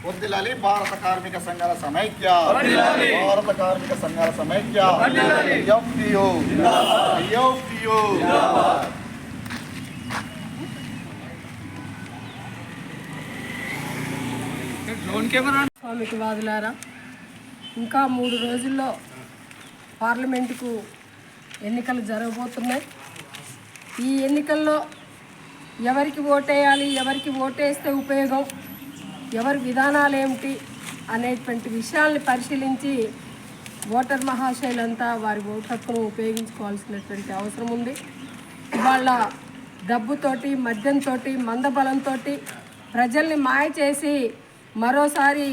వర్ధిల్లాలి భారత కార్మిక సంఘాల సమైక్య, భారత కార్మిక సంఘాల సమైక్య. IFTU IFTU. స్వామికవాదులారా, ఇంకా 3 రోజుల్లో పార్లమెంటుకు ఎన్నికలు జరగబోతున్నాయి. ఈ ఎన్నికల్లో ఎవరికి ఓటేయాలి, ఎవరికి ఓటేస్తే ఉపయోగం, ఎవరి విధానాలు ఏమిటి అనేటువంటి విషయాల్ని పరిశీలించి ఓటర్ మహాశయులంతా వారి ఓటు హక్కును ఉపయోగించుకోవాల్సినటువంటి అవసరం ఉంది. ఇవాళ డబ్బుతోటి, మద్యంతో, మందబలంతో ప్రజల్ని మాయ చేసి మరోసారి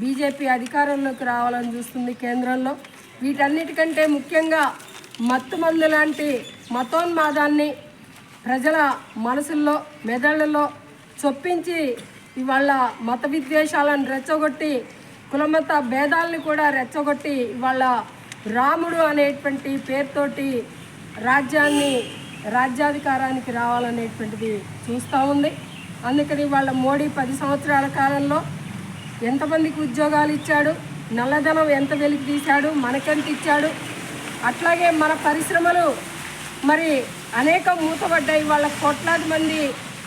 బీజేపీ అధికారంలోకి రావాలని చూస్తుంది కేంద్రంలో. వీటన్నిటికంటే ముఖ్యంగా మత్తుమందు లాంటి మతోన్మాదాన్ని ప్రజల మనసుల్లో, మెదళ్ళలో చొప్పించి ఇవాళ మత విద్వేషాలను రెచ్చగొట్టి, కులమత భేదాలని కూడా రెచ్చగొట్టి ఇవాళ రాముడు అనేటువంటి పేరుతోటి రాజ్యాధికారానికి రావాలనేటువంటిది చూస్తూ ఉంది. అందుకని వాళ్ళ మోడీ 10 సంవత్సరాల కాలంలో ఎంతమందికి ఉద్యోగాలు ఇచ్చాడు, నల్లధనం ఎంత వెలికి తీశాడు, మనకెంత ఇచ్చాడు. అట్లాగే మన పరిశ్రమలు మరి అనేక మూతపడ్డాయి. వాళ్ళ కోట్లాది మంది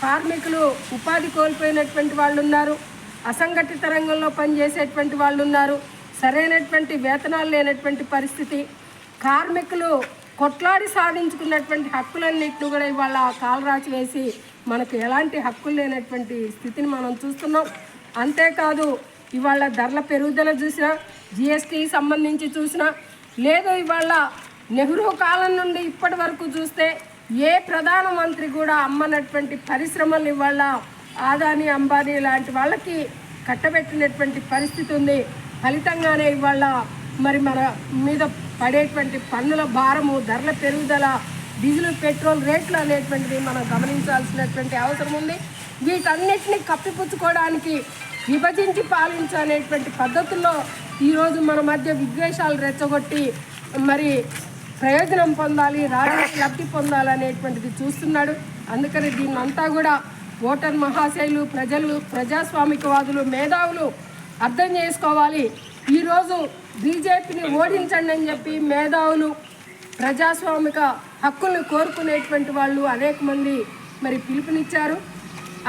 కార్మికులు ఉపాధి కోల్పోయినటువంటి వాళ్ళు ఉన్నారు, అసంఘటిత రంగంలో పనిచేసేటువంటి వాళ్ళు ఉన్నారు, సరైనటువంటి వేతనాలు లేనటువంటి పరిస్థితి. కార్మికులు కొట్లాడి సాధించుకున్నటువంటి హక్కులన్నింటినీ కూడా ఇవాళ కాలరాచి వేసి మనకు ఎలాంటి హక్కులు లేనటువంటి స్థితిని మనం చూస్తున్నాం. అంతేకాదు ఇవాళ ధరల పెరుగుదల చూసినా, జిఎస్టీకి సంబంధించి చూసినా, లేదు ఇవాళ నెహ్రూ కాలం నుండి ఇప్పటి వరకు చూస్తే ఏ ప్రధానమంత్రి కూడా అమ్మనటువంటి పరిశ్రమలు ఇవాళ ఆదాని, అంబానీ లాంటి వాళ్ళకి కట్టబెట్టినటువంటి పరిస్థితి ఉంది. ఫలితంగానే ఇవాళ మరి మన మీద పడేటువంటి పన్నుల భారము, ధరల పెరుగుదల, డీజిల్ పెట్రోల్ రేట్లు అనేటువంటిది మనం గమనించాల్సినటువంటి అవసరం ఉంది. వీటన్నిటిని కప్పిపుచ్చుకోవడానికి విభజించి పాలించనేటువంటి పద్ధతుల్లో ఈరోజు మన మధ్య విద్వేషాలు రెచ్చగొట్టి మరి ప్రయోజనం పొందాలి, రాజకీయ లబ్ధి పొందాలనేటువంటిది చూస్తున్నాడు. అందుకని దీన్నంతా కూడా ఓటర్ మహాశయులు, ప్రజలు, ప్రజాస్వామికవాదులు, మేధావులు అర్థం చేసుకోవాలి. ఈరోజు బీజేపీని ఓడించండి అని చెప్పి మేధావులు, ప్రజాస్వామిక హక్కుల్ని కోరుకునేటువంటి వాళ్ళు అనేక మంది మరి పిలుపునిచ్చారు.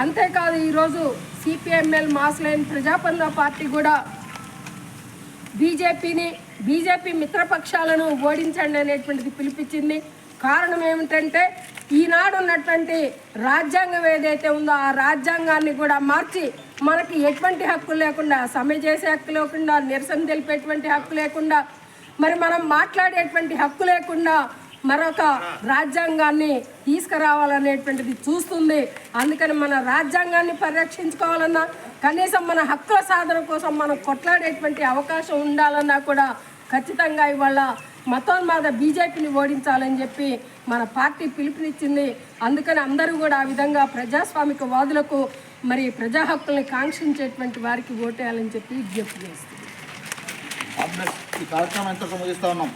అంతేకాదు ఈరోజు సిపిఎంఎల్ మాస్లైన్ ప్రజాపంద పార్టీ కూడా బీజేపీ మిత్రపక్షాలను ఓడించండి అనేటువంటిది పిలిపించింది. కారణం ఏమిటంటే ఈనాడు ఉన్నటువంటి రాజ్యాంగం ఏదైతే ఉందో ఆ రాజ్యాంగాన్ని కూడా మార్చి మనకి ఎటువంటి హక్కు లేకుండా, సమ్మె చేసే హక్కు లేకుండా, నిరసన తెలిపేటువంటి హక్కు లేకుండా, మరి మనం మాట్లాడేటువంటి హక్కు లేకుండా మరొక రాజ్యాంగాన్ని తీసుకురావాలనేటువంటిది చూస్తుంది. అందుకని మన రాజ్యాంగాన్ని పరిరక్షించుకోవాలన్నా, కనీసం మన హక్కుల సాధన కోసం మనం కొట్లాడేటువంటి అవకాశం ఉండాలన్నా కూడా ఖచ్చితంగా ఇవాళ మతోన్మాద బీజేపీని ఓడించాలని చెప్పి మన పార్టీ పిలుపునిచ్చింది. అందుకని అందరూ కూడా ఆ విధంగా ప్రజాస్వామిక వాదులకు, మరి ప్రజా హక్కుల్ని కాంక్షించేటువంటి వారికి ఓటేయాలని చెప్పి విజ్ఞప్తి చేస్తుంది. ఈ కార్యక్రమం ఎంతో ముగిస్తూ ఉన్నాం.